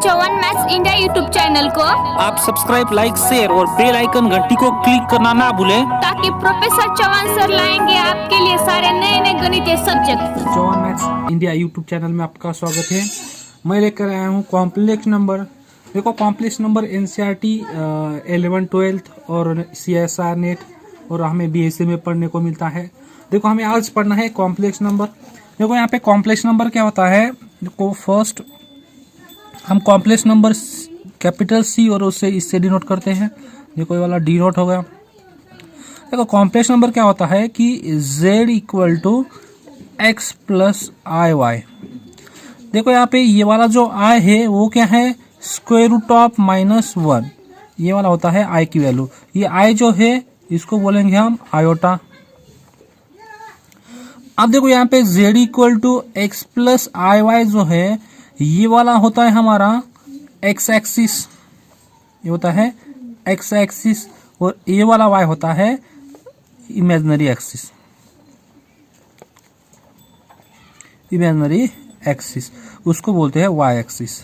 चौवन maths India YouTube channel को आप सब्सक्राइब, लाइक, शेयर और बेल आइकन घंटी को क्लिक करना ना भूलें, ताकि प्रोफेसर चौवन सर लाएंगे आपके लिए सारे नए नए गणितीय सब्जेक्ट। चौवन मैथ्स इंडिया यूट्यूब चैनल में आपका स्वागत है। मैं लेकर आया हूँ कॉम्प्लेक्स नंबर। देखो कॉम्प्लेक्स नंबर एनसीईआरटी 11, 12 और सीएसआर नेट और हमें बीएससी में पढ़ने को मिलता है। देखो हमें आज पढ़ना है कॉम्प्लेक्स नंबर। देखो यहाँ पे कॉम्प्लेक्स नंबर क्या होता है। देखो फर्स्ट हम कॉम्प्लेक्स नंबर कैपिटल सी और उससे इससे डिनोट करते हैं। देखो ये वाला डी नोट हो गया। देखो कॉम्प्लेक्स नंबर क्या होता है कि z equal to x plus i y. देखो यहाँ पे ये वाला जो i है वो क्या है, स्क्वायर रूट ऑफ -1। ये वाला होता है i की वैल्यू। ये i जो है इसको बोलेंगे हम आयोटा। अब देखो यहाँ पे z equal to x plus i y जो है ये वाला होता है हमारा x एक्सिस, ये होता है x एक्सिस, और ये वाला y होता है इमेजिनरी एक्सिस। इमेजिनरी एक्सिस उसको बोलते हैं y एक्सिस।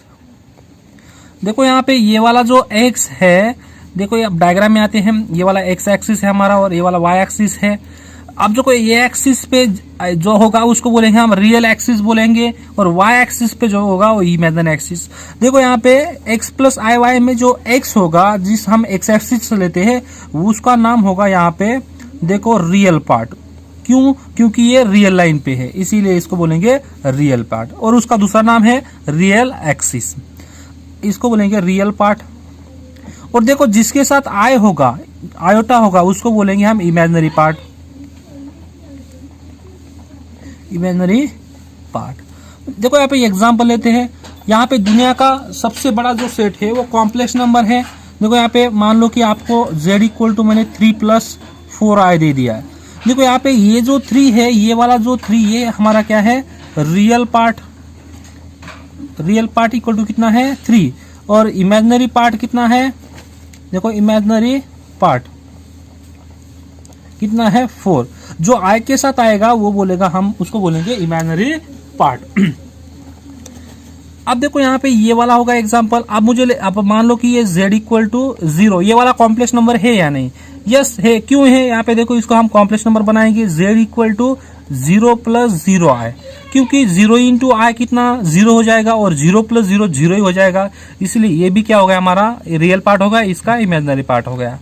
देखो यहाँ पे ये वाला जो x है, देखो ये अब डायग्राम में आते हैं। ये वाला x एक्सिस है हमारा और ये वाला y एक्सिस है। अब जो कोई ये एक्सिस पे जो होगा उसको बोलेंगे हम रियल एक्सिस बोलेंगे, और y एक्सिस पे जो होगा वो इमेजिनरी एक्सिस। देखो यहाँ पे x प्लस आई वाई में जो x होगा, जिस हम x एक्सिस लेते हैं, उसका नाम होगा यहाँ पे देखो रियल पार्ट। क्यों? क्योंकि ये रियल लाइन पे है, इसीलिए इसको बोलेंगे रियल पार्ट। और उसका दूसरा नाम है रियल एक्सिस, इसको बोलेंगे रियल पार्ट। और देखो जिसके साथ आई होगा, आयोटा होगा, उसको बोलेंगे हम इमेजिनरी पार्ट। Imaginary part. देखो यहाँ पे एग्जांपल लेते हैं। यहाँ पे दुनिया का सबसे बड़ा जो सेट है वो कॉम्प्लेक्स नंबर है। देखो यहाँ पे मान लो कि आपको z इक्वल टू मैंने 3 + 4i दे दिया है। देखो यहाँ पे ये जो 3 है, ये वाला जो 3 ये हमारा क्या है, real part. Real part equal to कितना है 3, और इमेजिनरी पार्ट कितना है, देखो इमेजिनरी पार्ट कितना है 4। जो i के साथ आएगा वो बोलेगा, हम उसको बोलेंगे इमेजिनरी पार्ट। अब देखो यहाँ पे ये वाला होगा एग्जांपल। अब मान लो कि ये z इक्वल टू 0, ये वाला कॉम्प्लेक्स नंबर है या नहीं? यस है। क्यों है? यहाँ पे देखो इसको हम कॉम्प्लेक्स नंबर बनाएंगे z इक्वल टू 0 + 0i, क्योंकि 0 इंटू आई कितना 0 हो जाएगा, और 0 + 0 0 ही हो जाएगा। इसलिए ये भी क्या हो गया, हमारा रियल पार्ट होगा, इसका इमेजिनरी पार्ट हो गया।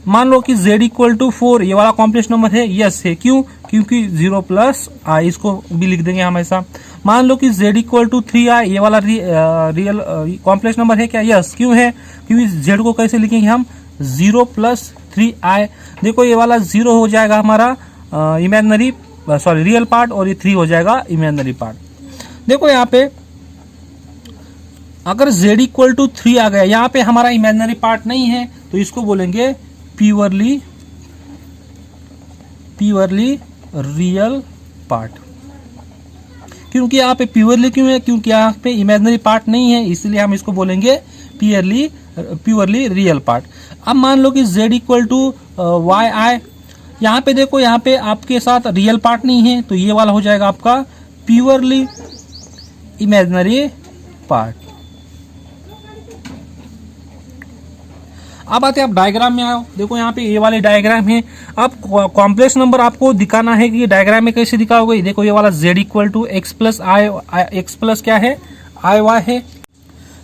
मान लो कि z इक्वल टू 4, ये वाला कॉम्प्लेक्स नंबर है। यस है। क्यों? क्योंकि 0 + i, इसको भी लिख देंगे हमेशा। मान लो कि z इक्वल टू 3i, ये वाला रियल कॉम्प्लेक्स नंबर है क्या? यस। क्यों है? क्योंकि z को कैसे लिखेंगे हम, 0 + 3i। देखो ये वाला 0 हो जाएगा हमारा इमेजिनरी रियल पार्ट, और ये 3 हो जाएगा इमेजिनरी पार्ट। देखो यहाँ पे अगर z इक्वल टू 3 आ गया, यहाँ पे हमारा इमेजिनरी पार्ट नहीं है, तो इसको बोलेंगे प्योरली रियल पार्ट। क्योंकि यहाँ पे प्योरली क्यों है? क्योंकि यहाँ पे इमेजिनरी पार्ट नहीं है, इसलिए हम इसको बोलेंगे प्योरली रियल पार्ट। अब मान लो कि z इक्वल टू yi, यहाँ पे देखो यहाँ पे आपके साथ रियल पार्ट नहीं है, तो ये वाला हो जाएगा आपका प्योरली इमेजिनरी पार्ट। अब आते हैं आप डायग्राम में आओ। देखो यहाँ पे ये वाले डायग्राम है। अब कॉम्प्लेक्स नंबर आपको दिखाना है कि ये डायग्राम में कैसे दिखाओगे। देखो ये वाला z equal to x plus i, x plus क्या है, आई वाई है।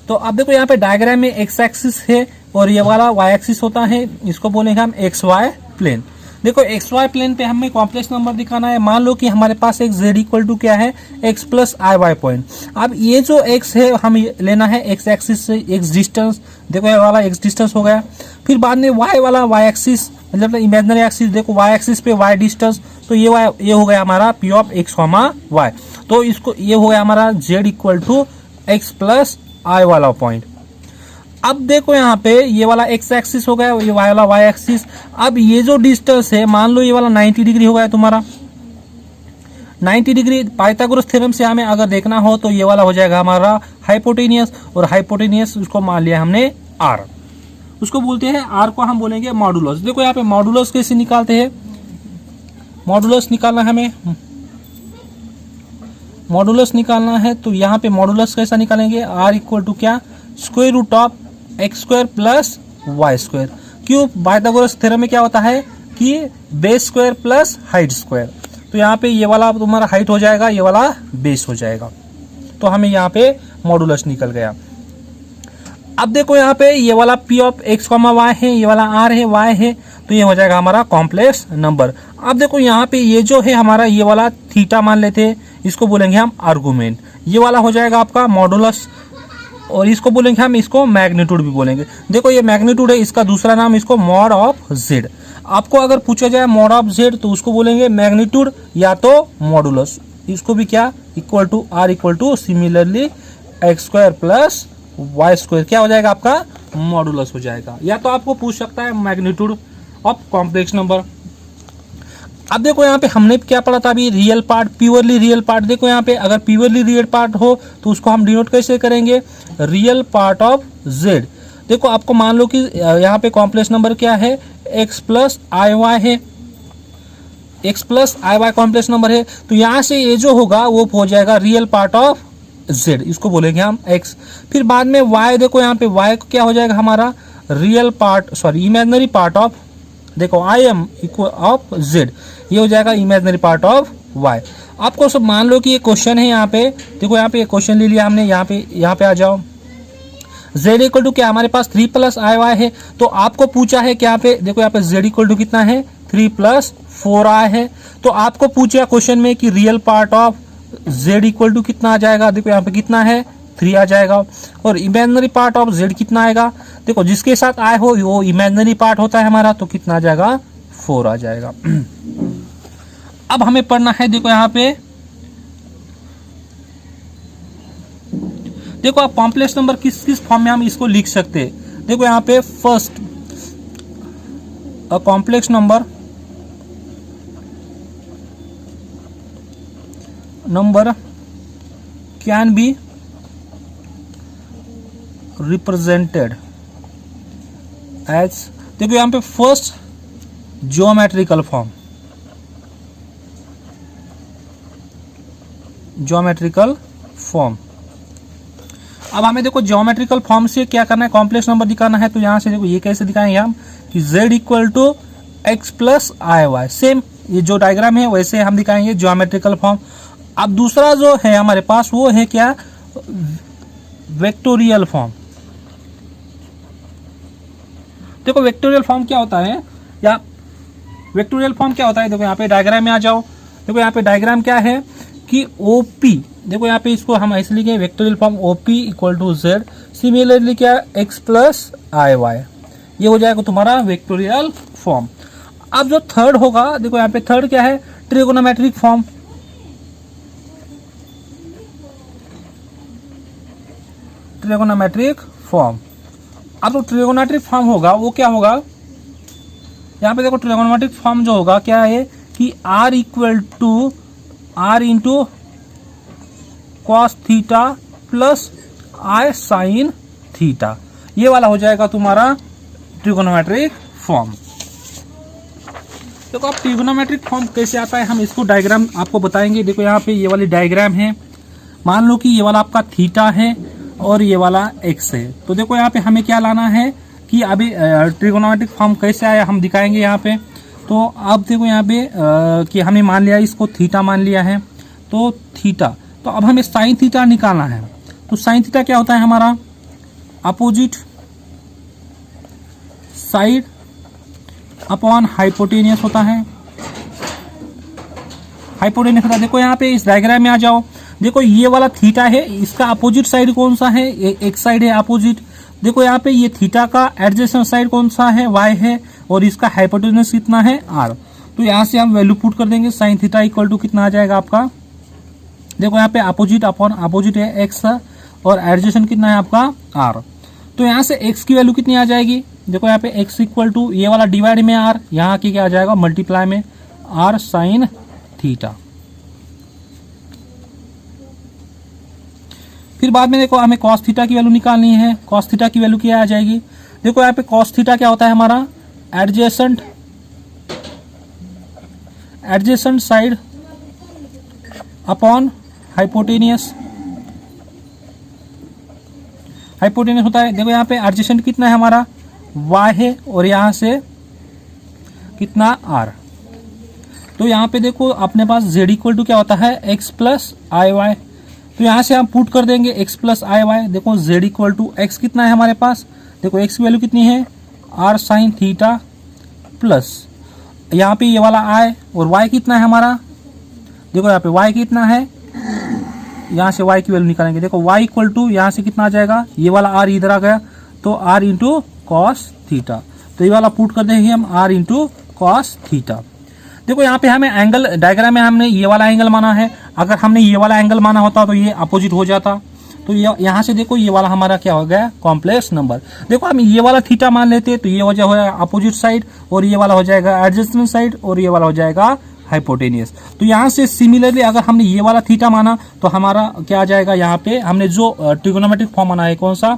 तो अब देखो यहाँ पे डायग्राम में एक्स एक्सिस है और ये वाला वाई एक्सिस होता है, इसको बोलेंगे हम एक्स वाई प्लेन। देखो एक्स वाई प्लेन पे हमें कॉम्प्लेक्स नंबर दिखाना है। मान लो कि हमारे पास एक z इक्वल टू क्या है, x plus i Y point. अब ये जो x है हम लेना है x एक्सिस से x डिस्टेंस। देखो ये वाला x डिस्टेंस हो गया। फिर बाद में y वाला y एक्सिस, मतलब इमेजिनरी एक्सिस। देखो y एक्सिस पे y डिस्टेंस, तो ये हो गया हमारा p ऑफ x, y। तो इसको ये हो गया हमारा z equal to x plus I वाला पॉइंट। अब देखो यहाँ पे ये वाला x एक्सिस हो गया, ये वाला y एक्सिस। अब ये जो डिस्टेंस है, मान लो ये वाला 90 डिग्री हो गया तुम्हारा। 90 डिग्री पाइथागोरस थ्योरम से हमें अगर देखना हो तो ये वाला हो जाएगा हमारा हाइपोटेनियस, और हाइपोटेनियस उसको मान लिया हमने r, उसको बोलते हैं r को हम बोलेंगे मॉडुलस। देखो यहाँ पे मॉडुलस कैसे निकालते हैं। मॉडुलस निकालना हमें, मॉडुलस निकालना है तो यहाँ पे मॉडुलस कैसा निकालेंगे, r इक्वल टू क्या, square root of x square plus y square. क्यों? पाइथागोरस थ्योरम में क्या होता है कि base square plus height square. तो यहाँ पे ये वाला तुम्हारा हाइट हो जाएगा, ये वाला बेस हो जाएगा। तो हमें यहाँ पे मॉडुलस निकल गया। अब देखो यहाँ पे ये वाला P of x comma y है, ये वाला आर है, वाई है, तो ये हो जाएगा हमारा कॉम्प्लेक्स नंबर। अब देखो यहाँ पे ये जो है हमारा ये वाला थीटा मान लेते हैं, इसको बोलेंगे हम आर्गुमेंट। ये वाला हो जाएगा आपका मॉडुलस, और इसको बोलेंगे हम, इसको मैग्नीट्यूड भी बोलेंगे। देखो ये मैग्नीट्यूड है, इसका दूसरा नाम इसको मॉड ऑफ जेड। आपको अगर पूछा जाए मॉड ऑफ जेड तो उसको बोलेंगे मैग्नीट्यूड या तो मॉडुलस। इसको भी क्या equal to R equal to similarly x square plus y square क्या हो जाएगा आपका मॉडुलस हो जाएगा। या तो आपको पूछ सकता है मैग्नीट्यूड ऑफ कॉम्प्लेक्स नंबर। अब देखो यहाँ पे हमने क्या पढ़ा था अभी, real part, purely real part. देखो यहाँ पे अगर प्योरली रियल पार्ट हो तो उसको हम डिनोट कैसे करेंगे, रियल पार्ट ऑफ जेड। देखो आपको मान लो कि यहाँ पे कॉम्प्लेक्स नंबर क्या है, एक्स प्लस आई वाई है, x plus i Y complex number है। तो यहाँ से ये जो होगा वो हो जाएगा रियल पार्ट ऑफ जेड, इसको बोलेंगे हम एक्स। फिर बाद में वाई, देखो यहाँ पे वाई को क्या हो जाएगा हमारा real part, sorry imaginary part of, देखो I M equal of Z, ये हो जाएगा इमेजिनरी पार्ट ऑफ वाई। आपको सब मान लो कि ये क्वेश्चन है यहाँ पे, देखो यहाँ पे ये क्वेश्चन ले लिया हमने, यहाँ पे आ जाओ। z इक्वल टू क्या हमारे पास 3 प्लस आई वाई है, तो आपको पूछा है कि यहाँ पे देखो यहाँ पे z इक्वल टू कितना है 3 प्लस 4 आई है। तो आपको पूछा क्वेश्चन में कि real part of z equal to कितना आ जाएगा, देखो यहाँ पे कितना है 3 आ जाएगा, और इमेजिनरी पार्ट ऑफ z कितना आएगा, देखो जिसके साथ आई हो वो इमेजिनरी पार्ट होता है हमारा, तो कितना आ जाएगा 4 आ जाएगा। अब हमें पढ़ना है, देखो यहाँ पे देखो आप कॉम्प्लेक्स नंबर किस किस फॉर्म में हम इसको लिख सकते हैं। देखो यहाँ पे first a complex number can be represented as, देखो यहाँ पे first geometrical form, geometrical form. अब हमें देखो ज्योमेट्रिकल फॉर्म से क्या करना है, कॉम्प्लेक्स नंबर दिखाना है। तो यहाँ से देखो ये कैसे दिखाएंगे हम कि z equal to x plus i y, same ये जो डायग्राम है वैसे हम दिखाएंगे ज्योमेट्रिकल फॉर्म। अब दूसरा जो है हमारे पास वो है क्या, वेक्टोरियल फॉर्म। देखो वेक्टोरियल फॉर्म क्या होता है, या वेक्टोरियल फॉर्म क्या होता है, देखो यहाँ पे डायग्राम में आ जाओ। देखो यहाँ पे डायग्राम क्या है कि OP, देखो यहाँ पे इसको हम ऐसे लिखे vectorial form OP equal to Z, similarly क्या x प्लस आई वाई, ये हो जाएगा तुम्हारा वेक्टोरियल फॉर्म। अब जो थर्ड होगा, देखो यहाँ पे थर्ड क्या है, ट्रिगोनोमेट्रिक फॉर्म। ट्रिगोनोमेट्रिक फॉर्म, अब जो ट्रिगोनोमेट्रिक फॉर्म होगा वो क्या होगा, यहाँ पे देखो ट्रिगोनोमेट्रिक फॉर्म जो होगा क्या है कि R equal to R into cos theta plus i sin theta, ये वाला हो जाएगा तुम्हारा ट्रिगोनोमेट्रिक फॉर्म। देखो अब ट्रिगोनोमेट्रिक फॉर्म कैसे आता है, हम इसको डायग्राम आपको बताएंगे। देखो यहाँ पे ये वाली डायग्राम है, मान लो कि ये वाला आपका थीटा है और ये वाला एक्स है। तो देखो यहाँ पे हमें क्या लाना है कि अभी ट्रिगोनोमेट्रिक फॉर्म कैसे आया हम दिखाएंगे यहाँ पे। तो अब देखो यहाँ पे कि हमें मान लिया इसको थीटा मान लिया है, तो थीटा, तो अब हमें साइन थीटा निकालना है। तो साइन थीटा क्या होता है हमारा, अपोजिट साइड अपॉन हाइपोटेनियस होता है, हाइपोटेनियस होता है। देखो यहाँ पे इस डायग्राम में आ जाओ, देखो ये वाला थीटा है, इसका अपोजिट साइड कौन सा है, एक साइड है अपोजिट। देखो यहाँ पे ये थीटा का एडजेसेंट साइड कौन सा है, y है, और इसका हाइपोटेन्यूस कितना है r। तो यहाँ से हम वैल्यू पुट कर देंगे, साइन थीटा इक्वल टू कितना आ जाएगा आपका, देखो यहाँ पे अपोजिट अपॉन अपोजिट है x और एडजेसेंट कितना है आपका r। तो यहाँ से x की वैल्यू कितनी आ जाएगी, देखो यहाँ पे x इक्वल टू ये वाला डिवाइड में r, यहाँ की क्या आ जाएगा मल्टीप्लाई में r साइन थीटा। फिर बाद में देखो हमें cos थीटा की वैल्यू निकालनी है, cos थीटा की वैल्यू क्या आ जाएगी, देखो यहाँ पे cos थीटा क्या होता है हमारा, adjacent side upon hypotenuse. Hypotenuse होता है। देखो यहाँ पे एडजेसेंट कितना है हमारा y है और यहाँ से कितना r। तो यहाँ पे देखो अपने पास z इक्वल टू क्या होता है x प्लस आई वाई। तो यहाँ से हम पुट कर देंगे x प्लस आई वाई। देखो z इक्वल टू x कितना है हमारे पास, देखो x की वैल्यू कितनी है r साइन थीटा प्लस यहाँ पे ये वाला i और y कितना है हमारा, देखो यहाँ पे y कितना है, यहाँ से y की वैल्यू निकालेंगे। देखो y इक्वल टू यहाँ से कितना आ जाएगा, ये वाला r इधर आ गया तो r इंटू कॉस थीटा। तो ये वाला पुट कर देंगे हम r इंटू कॉस थीटा। देखो यहाँ पे हमें एंगल डायग्राम में हमने ये वाला एंगल माना है, अगर हमने ये वाला एंगल माना होता तो ये अपोजिट हो जाता। तो ये यहाँ से देखो ये वाला हमारा क्या हो गया कॉम्प्लेक्स नंबर। देखो हम ये वाला थीटा मान लेते तो ये वजह हो जाएगा अपोजिट साइड और ये वाला हो जाएगा एडजेसेंट साइड और ये वाला हो जाएगा हाइपोटेनियस। तो यहाँ से सिमिलरली अगर हमने ये वाला थीटा माना तो हमारा क्या आ जाएगा, यहाँ पे हमने जो ट्रिगोनोमेट्रिक फॉर्म माना है कौन सा,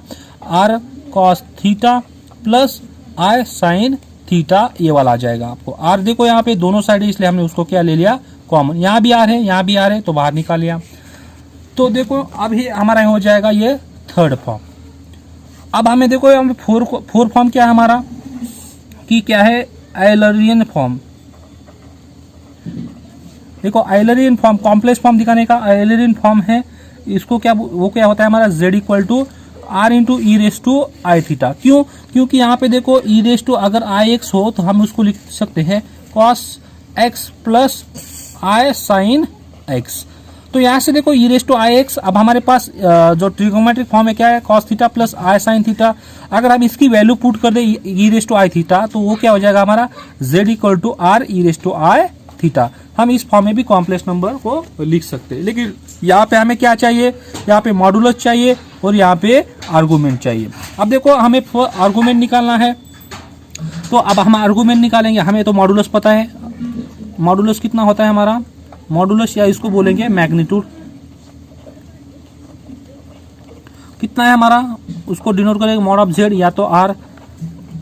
r cos theta plus i sign theta, ये वाला आ जाएगा आपको। r देखो यहाँ पे दोनों साइड इसलिए हमने उसको क्या ले लिया कॉमन, यहाँ भी r है यहाँ भी r है तो बाहर निकाल लिया। तो देखो अभी हमारा हो जाएगा ये थर्ड फॉर्म। अब हमें देखो हम फोर फॉर्म क्या है हमारा कि क्या है एलरियन फॉर्म। देखो एलरियन फॉर्म कॉम्प्लेक्स फॉर्म दिखाने का एलरियन फॉर्म है, इसको क्या वो क्या होता है हमारा z equal to r into e raise to i theta. क्यों, क्योंकि यहाँ पे देखो ई रेस टू अगर आई एक्स हो तो हम उसको लिख सकते हैं cos x plus i sin x. तो यहाँ से देखो e raise to i x, अब हमारे पास जो ट्रिगोनोमेट्रिक फॉर्म है क्या है cos theta plus i sin theta. अगर हम इसकी वैल्यू पुट कर दे e raise to i theta तो वो क्या हो जाएगा हमारा z equal to R e raise to i theta. हम इस फॉर्म में भी कॉम्प्लेक्स नंबर को लिख सकते हैं, लेकिन यहाँ पे हमें क्या चाहिए, यहाँ पे मॉडुलस चाहिए और यहाँ पे आर्गुमेंट चाहिए। अब देखो हमें आर्गुमेंट निकालना है, तो अब हम आर्गुमेंट निकालेंगे। हमें तो मॉडुलस पता है, मॉडुलस कितना होता है हमारा, मॉडुलस या इसको बोलेंगे मैग्नीट्यूड कितना है हमारा, उसको डिनोट करेंगे मॉड ऑफ जेड या तो R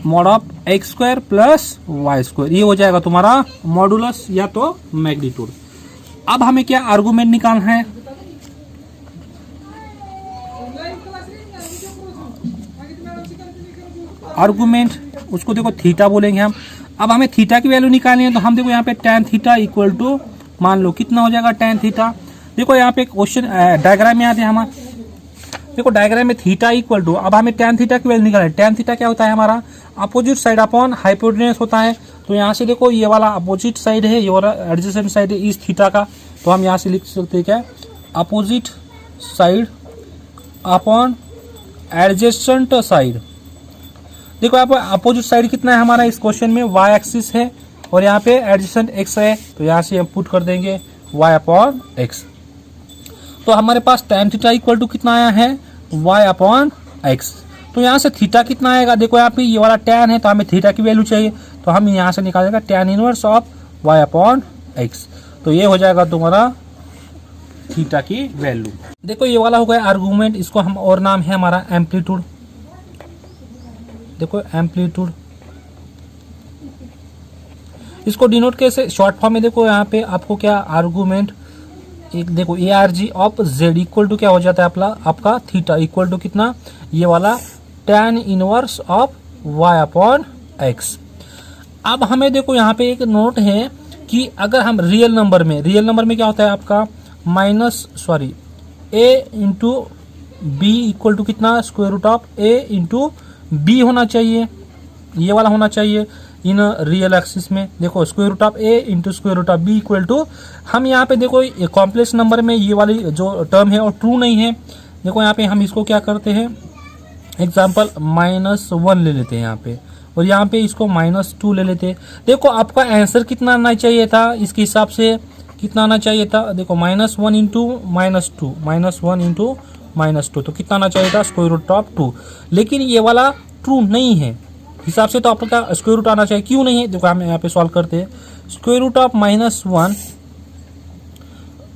mod of x square plus y square, ये हो जाएगा तुम्हारा मॉडुलस या तो मैग्नीट्यूड। अब हमें क्या आर्गुमेंट निकालना है, आर्गुमेंट उसको देखो थीटा बोलेंगे हम। अब हमें थीटा की वैल्यू निकालनी है तो हम देखो यहाँ पे tan थीटा इक्वल टू मान लो कितना हो जाएगा tan थीटा। देखो यहाँ पे क्वेश्चन डायग्राम में आते हैं हमारा, देखो डायग्राम में थीटा इक्वल टू, अब हमें tan थीटा की वैल्यू निकालनी है। tan थीटा क्या होता है हमारा अपोजिट साइड अपॉन हाइपोटेन्यूज होता है। तो यहाँ से देखो ये वाला अपोजिट साइड है, ये वाला एडजेसेंट साइड है इस थीटा का, तो हम यहाँ से लिख सकते हैं क्या opposite side upon adjacent side. देखो यहाँ पर अपोजिट साइड कितना है हमारा इस क्वेश्चन में y एक्सिस है और यहाँ पे एडजेसेंट x है, तो यहाँ से हम पुट कर देंगे y अपॉन x। तो हमारे पास tan थीटा इक्वल टू कितना आया है y अपॉन x। तो यहाँ से थीटा कितना आएगा, देखो यहाँ पे ये वाला tan है तो हमें थीटा की वैल्यू चाहिए, तो हम यहाँ से निकालेंगे tan inverse of y upon x। तो ये हो जाएगा तुम्हारा थीटा की वैल्यू। देखो ये वाला हो गया आर्गूमेंट, इसको हम और नाम है हमारा एम्पलीट्यूड। देखो एम्पलीट्यूड, इसको डिनोट कैसे शॉर्ट फॉर्म में, देखो यहाँ पे आपको क्या आर्गुमेंट एक देखो A R G of z equal to क्या हो जाता है आपका थीटा इक्वल टू कितना ये वाला tan inverse of y upon x। अब हमें देखो यहाँ पे एक नोट है कि अगर हम रियल नंबर में क्या होता है आपका a into B equal to कितना square root of a into B होना चाहिए, ये वाला होना चाहिए इन रियल एक्सिस में। देखो square root of a into square root of B equal to, हम यहाँ पे देखो कॉम्प्लेक्स नंबर में ये वाली जो टर्म है और ट्रू नहीं है। देखो यहाँ पे हम इसको क्या करते हैं एग्जाम्पल -1 ले लेते हैं यहाँ पे, और यहाँ पे इसको -2 ले लेते हैं। देखो आपका आंसर कितना आना चाहिए था, इसके हिसाब से कितना आना चाहिए था, देखो -1 इंटू -2 -1 इंटू -2, तो कितना आना चाहिए था स्क्वायर रूट ऑफ 2। लेकिन ये वाला ट्रू नहीं है हिसाब से, तो आपका स्क्वायर रूट आना चाहिए, क्यों नहीं है, देखो हम यहाँ पे सॉल्व करते हैं। स्क्वायर रूट ऑफ -1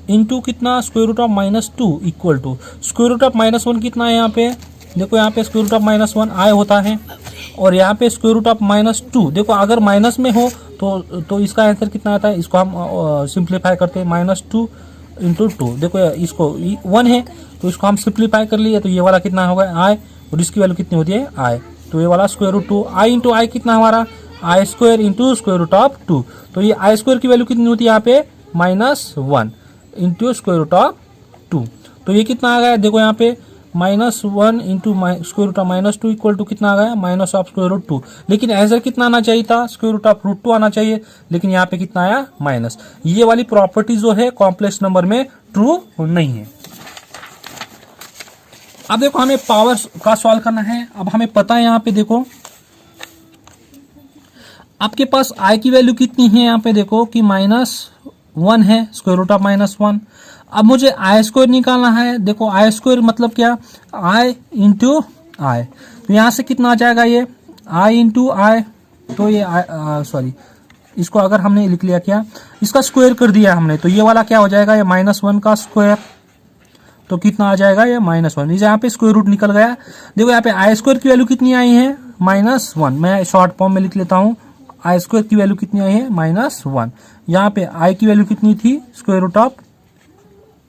इंटू कितना square root of -2 equal to square root of -1 कितना है यहाँ पे, देखो यहाँ पे स्क्वायर रूट ऑफ -1 i होता है और यहाँ पे स्क्वायर रूट ऑफ -2। देखो अगर माइनस में हो तो इसका आंसर कितना आता है, इसको हम सिंप्लीफाई करते हैं -2 इंटू 2। देखो इसको 1 है तो इसको हम सिंप्लीफाई कर लिए, तो ये वाला कितना होगा i और इसकी वैल्यू कितनी होती है आई। तो ये वाला square root 2 I into I कितना हमारा I square into square root of 2। तो ये आई स्क्वायर की वैल्यू कितनी होती है यहाँ पे -1 इंटू स्क्वायर रूट ऑफ 2। तो ये कितना आ गया देखो यहाँ पे -1 into square root of -2 equal to कितना आ गया माइनस ऑफ स्क्वायर रूट 2। लेकिन आंसर कितना आना चाहिए था स्क्वायर रूट ऑफ रूट 2 आना चाहिए, लेकिन यहाँ पे कितना आया माइनस। ये वाली प्रॉपर्टी जो है कॉम्प्लेक्स नंबर में ट्रू नहीं है। अब देखो हमें पावर का सॉल्व करना है। अब हमें पता है यहाँ पे देखो आपके पास आई की वैल्यू कितनी है यहाँ पे देखो कि -1 है स्क्वायर रूट ऑफ -1। अब मुझे आई स्क्वायर निकालना है। देखो आई स्क्वायर मतलब क्या आई इंटू आई। तो यहाँ से कितना आ जाएगा ये आई इंटू आई। तो ये सॉरी इसको अगर हमने लिख लिया क्या इसका स्क्वायर कर दिया हमने, तो ये वाला क्या हो जाएगा ये -1 का स्क्वायर। तो कितना आ जाएगा ये -1। इस यहाँ पे स्क्वायर रूट निकल गया। देखो यहाँ पे आई स्क्वायर की वैल्यू कितनी आई है -1। मैं शॉर्ट फॉर्म में लिख लेता हूँ आई स्क्वायर की वैल्यू कितनी आई है -1। यहाँ पे आई की वैल्यू कितनी थी स्क्वायर रूट ऑफ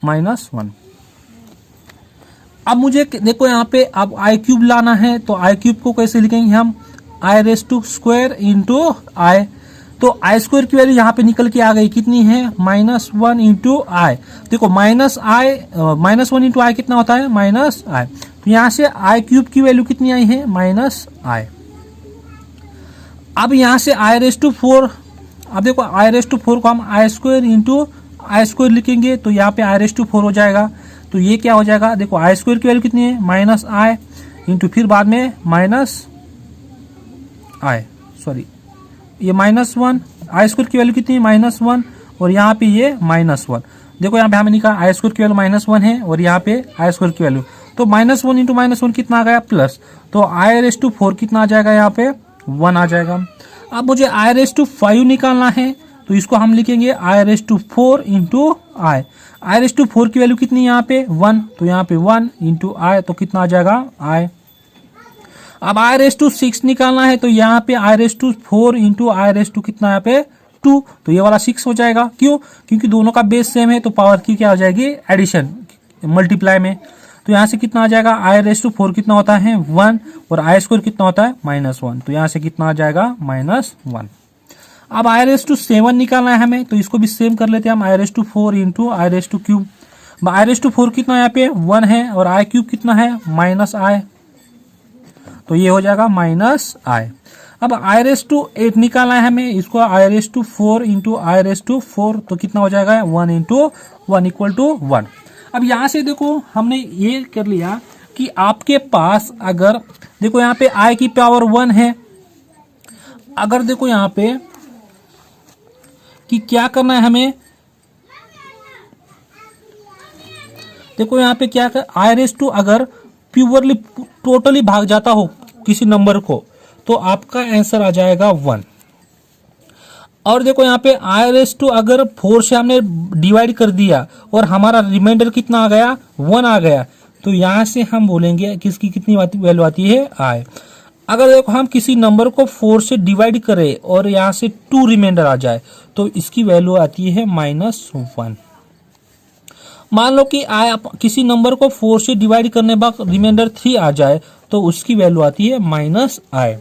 -1। अब मुझे देखो यहाँ पे अब आई क्यूब लाना है। तो आई क्यूब को कैसे लिखेंगे हम i raise to square into आई। तो आई स्क्वायर की वैल्यू यहाँ पे निकल के आ गई कितनी है -1 इंटू आई। देखो -1 इंटू आई कितना होता है -आई। तो यहाँ से आई क्यूब की वैल्यू कितनी आई है -आई। अब यहाँ से आई रेस टू 4। अब देखो आई रेस टू 4 को हम आई स्क्वायर इंटू आई स्क्वायर लिखेंगे तो यहाँ पे आई रेस टू 4 हो जाएगा। तो ये क्या हो जाएगा देखो आई स्क्वायर की वैल्यू कितनी है -आई इंटू फिर बाद में -आई सॉरी ये -1 आई स्क्वायर की वैल्यू कितनी है -1 और यहाँ पे ये -1। देखो यहाँ पे हमें निकाला आई स्क्वायर की वैल्यू -1 है और यहाँ पे आई स्क्वायर की वैल्यू तो -1 इंटू -1 कितना आ गया प्लस। तो आई रेस टू 4 कितना आ जाएगा यहाँ पे 1 आ जाएगा। अब मुझे आई रेस टू 5 निकालना है तो इसको हम लिखेंगे I raise to 4 into I. I raise to 4 की वैल्यू कितनी यहाँ पे 1। तो यहाँ पे 1 इंटू आई तो कितना आ जाएगा आई। अब आई रेस टू 6 निकालना है तो यहाँ पे I raise to 4 into I raise to कितना यहाँ पे 2। तो ये वाला 6 हो जाएगा। क्यों क्योंकि दोनों का बेस सेम है तो पावर की क्या हो जाएगी एडिशन मल्टीप्लाई में। तो यहाँ से कितना आ जाएगा आई रेस टू 4 कितना होता है 1 और आई स्क्वायर कितना होता है -1। तो यहाँ से कितना आ जाएगा -1। अब आई रेस टू 7 निकालना है हमें तो इसको भी सेम कर लेते हैं हम i raise to 4 into I raise to cube. I raise to 4 कितना यहाँ पे 1 है और आई क्यूब कितना है -आई। तो ये हो जाएगा -आई। अब आई रेस टू 8 निकालना है हमें इसको i raise to 4 into I raise to 4 तो कितना हो जाएगा 1 इंटू 1 इक्वल टू 1। अब यहाँ से देखो हमने ये कर लिया कि आपके पास अगर देखो यहाँ पे आई की पावर 1 है। अगर देखो यहाँ पे कि क्या करना है हमें देखो यहाँ पे क्या कर आई रेस टू अगर प्योरली टोटली भाग जाता हो किसी नंबर को तो आपका आंसर आ जाएगा 1। और देखो यहाँ पे आई रेस टू अगर 4 से हमने डिवाइड कर दिया और हमारा रिमाइंडर कितना आ गया 1 आ गया तो यहाँ से हम बोलेंगे किसकी कितनी वैल्यू आती है आई। अगर देखो हम किसी नंबर को 4 से डिवाइड करें और यहाँ से 2 रिमाइंडर आ जाए तो इसकी वैल्यू आती है -1। मान लो कि किसी नंबर को 4 से डिवाइड करने बाद रिमाइंडर 3 आ जाए तो उसकी वैल्यू आती है -आई।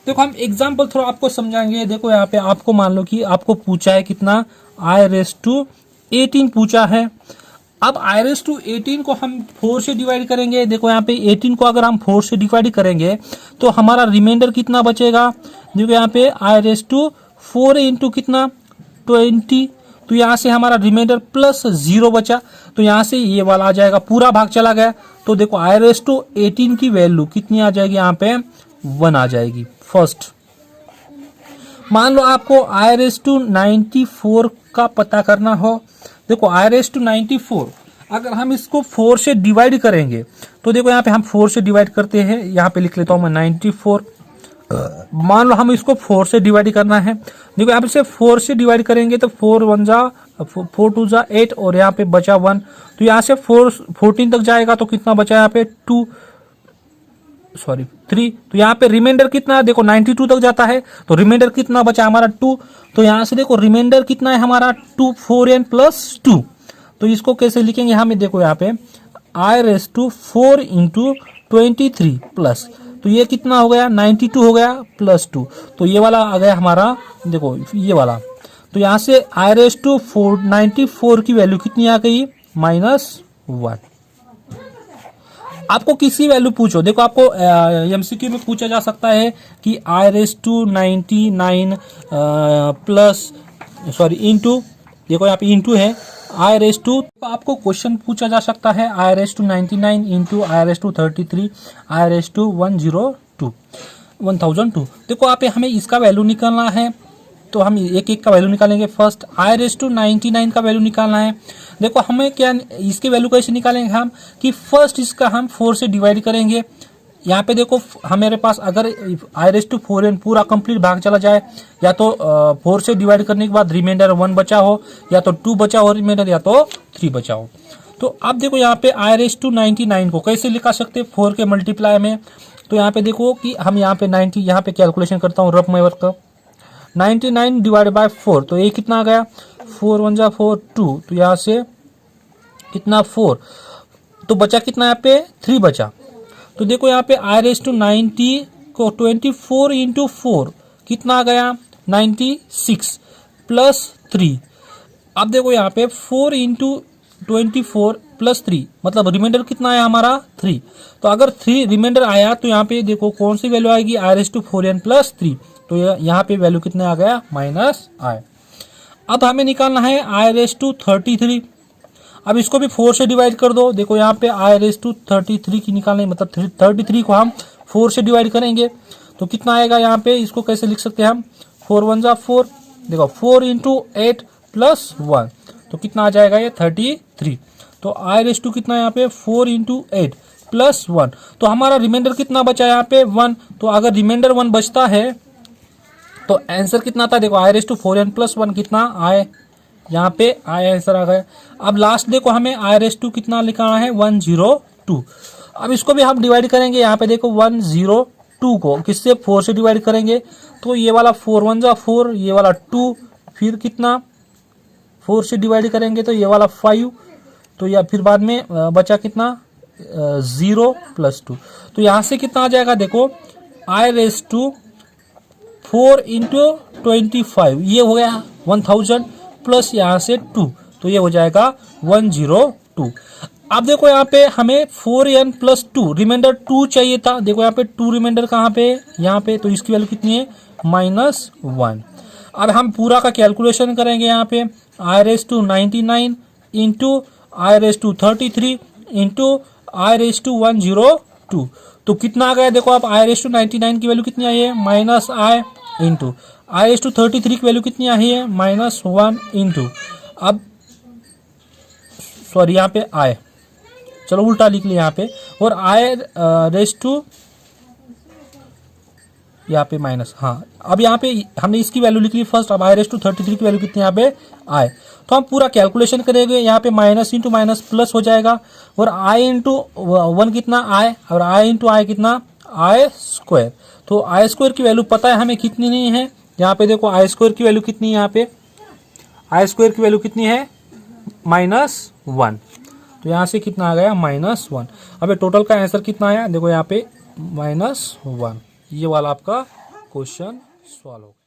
देखो हम एग्जाम्पल थोड़ा आपको समझाएंगे। देखो यहाँ पे आपको मान लो कि आपको पूछा है कितना आई रेस टू 18 पूछा है। अब आई रेस टू 18 को हम 4 से डिवाइड करेंगे। देखो यहाँ पे 18 को अगर हम 4 से डिवाइड करेंगे तो हमारा रिमाइंडर कितना बचेगा। देखो यहाँ पे आई रेस टू 4 इंटू कितना 20 तो यहाँ से हमारा रिमाइंडर +0 बचा तो यहाँ से ये वाला आ जाएगा पूरा भाग चला गया। तो देखो आई रेस टू 18 की वैल्यू कितनी आ जाएगी यहाँ पे 1 आ जाएगी फर्स्ट। मान लो आपको आई रेस टू 94 का पता करना हो। देखो आई रेस टू 94 अगर हम इसको 4 से डिवाइड करेंगे तो देखो यहाँ पे हम 4 से डिवाइड करते हैं। यहाँ पे लिख लेता हूँ मैं 94। मान लो हम इसको 4 से डिवाइड करना है। देखो यहाँ पे से 4 से डिवाइड करेंगे तो 4 2 जा 8 और यहाँ पे बचा 1 तो यहाँ से 14 तक जाएगा तो कितना बचा यहाँ पे 3। तो यहाँ पे रिमाइंडर कितना देखो 92 तक जाता है तो रिमाइंडर कितना बचा हमारा 2। तो यहाँ से देखो रिमाइंडर कितना है हमारा 2 4n + 2। तो इसको कैसे लिखेंगे हमें देखो यहाँ पे I raise to 4 into 23 plus, तो ये कितना हो गया 92 हो गया प्लस 2, तो ये वाला आ गया हमारा, देखो ये वाला। तो यहाँ से I⁴ की वैल्यू कितनी आ गई -1। आपको किसी वैल्यू पूछो, देखो आपको एमसीक्यू में पूछा जा सकता है कि I⁴99 प्लस इंटू, देखो यहाँ पे इंटू है तो आपको क्वेश्चन पूछा जा सकता है I⁴99 इंटू I⁵33 I⁴1002। देखो आप हमें इसका वैल्यू निकालना है, तो हम एक एक का वैल्यू निकालेंगे। फर्स्ट I⁴99 का वैल्यू निकालना है। देखो हमें क्या, इसके वैल्यू कैसे निकालेंगे हम, कि फर्स्ट इसका हम 4 से डिवाइड करेंगे। यहाँ पे देखो हमारे पास अगर I⁴n पूरा कंप्लीट भाग चला जाए, या तो 4 से डिवाइड करने के बाद रिमाइंडर 1 बचा हो, या तो 2 बचा हो रिमाइंडर, या तो 3 बचा हो। तो अब देखो यहाँ पे I⁴99 को कैसे लिखा सकते हैं 4 के मल्टीप्लाई में। तो यहाँ पे देखो कि हम यहाँ पे 90, यहाँ पे कैलकुलेशन करता हूँ रफ में वर्क का, 99 डिवाइड बाय 4, तो ये कितना आ गया 4 1 जा 4 2, तो यहाँ से कितना 4, तो बचा कितना यहाँ पे 3 बचा। तो देखो यहाँ पे I⁴90 को 24 इंटू 4 कितना आ गया 96 प्लस 3। अब देखो यहाँ पे 4 इंटू 24 प्लस 3, मतलब रिमाइंडर कितना आया हमारा 3। तो अगर 3 रिमाइंडर आया तो यहाँ पे देखो कौन सी वैल्यू आएगी I⁴n प्लस 3, तो यहाँ पे वैल्यू कितने आ गया -i। अब हमें निकालना है I⁴33। अब इसको भी 4 से डिवाइड कर दो। देखो यहाँ पे I⁴33 की निकालने, मतलब 33 को हम 4 से डिवाइड करेंगे तो कितना आएगा यहाँ पे, इसको कैसे लिख सकते हैं हम 4 1 जा 4, देखो 4 इंटू 8 प्लस 1, तो कितना आ जाएगा ये 33। तो I⁴ कितना यहाँ पे 4 इंटू 8 प्लस 1, तो हमारा रिमाइंडर कितना बचा यहाँ पे 1। तो अगर रिमाइंडर 1 बचता है तो आंसर कितना था, देखो I⁴n प्लस 1 कितना आए, यहाँ पे आई आंसर आ गया। अब लास्ट देखो हमें I⁴ कितना लिखाना है 102। अब इसको भी हम डिवाइड करेंगे, यहाँ पे देखो 102 को किससे 4 से डिवाइड करेंगे, तो ये वाला 4 1 जा 4, ये वाला 2, फिर कितना 4 से डिवाइड करेंगे तो ये वाला 5, तो या फिर बाद में बचा कितना 0 प्लस 2, तो यहाँ से कितना आ जाएगा, देखो I⁴4 इंटू 25, ये हो गया 1000 प्लस यहाँ से 2, तो ये हो जाएगा 102। अब देखो यहाँ पे हमें 4n प्लस 2 रिमाइंडर 2 चाहिए था। देखो यहाँ पे 2 रिमाइंडर कहाँ पे, यहाँ पे, तो इसकी वैल्यू कितनी है -1। अब हम पूरा का कैलकुलेशन करेंगे। यहाँ पे I⁴99 into I⁴33 into I⁴102, तो कितना आ गया, देखो आप I⁴99 की वैल्यू कितनी आई है -i इंटू I⁴33 की वैल्यू कितनी आई है -1 इंटू, अब सॉरी यहाँ पे I, चलो उल्टा लिख लिया यहाँ पे, और I⁴ यहाँ पे माइनस, हाँ अब यहाँ पे हमने इसकी वैल्यू लिख ली फर्स्ट। अब I⁴33 की वैल्यू कितनी यहाँ पे I, तो हम पूरा कैलकुलेशन करेंगे। यहाँ पे माइनस इंटू माइनस प्लस हो जाएगा, और I इंटू 1 कितना I, और I इंटू I कितना I²। तो I² की वैल्यू पता है हमें कितनी नहीं है, यहाँ पे देखो I² की वैल्यू कितनी है, यहाँ पे I² की वैल्यू कितनी है -1, तो यहाँ से कितना आ गया -1। अब टोटल का आंसर कितना आया, देखो यहाँ पे -1। ये वाला आपका क्वेश्चन सॉल्व हो गया।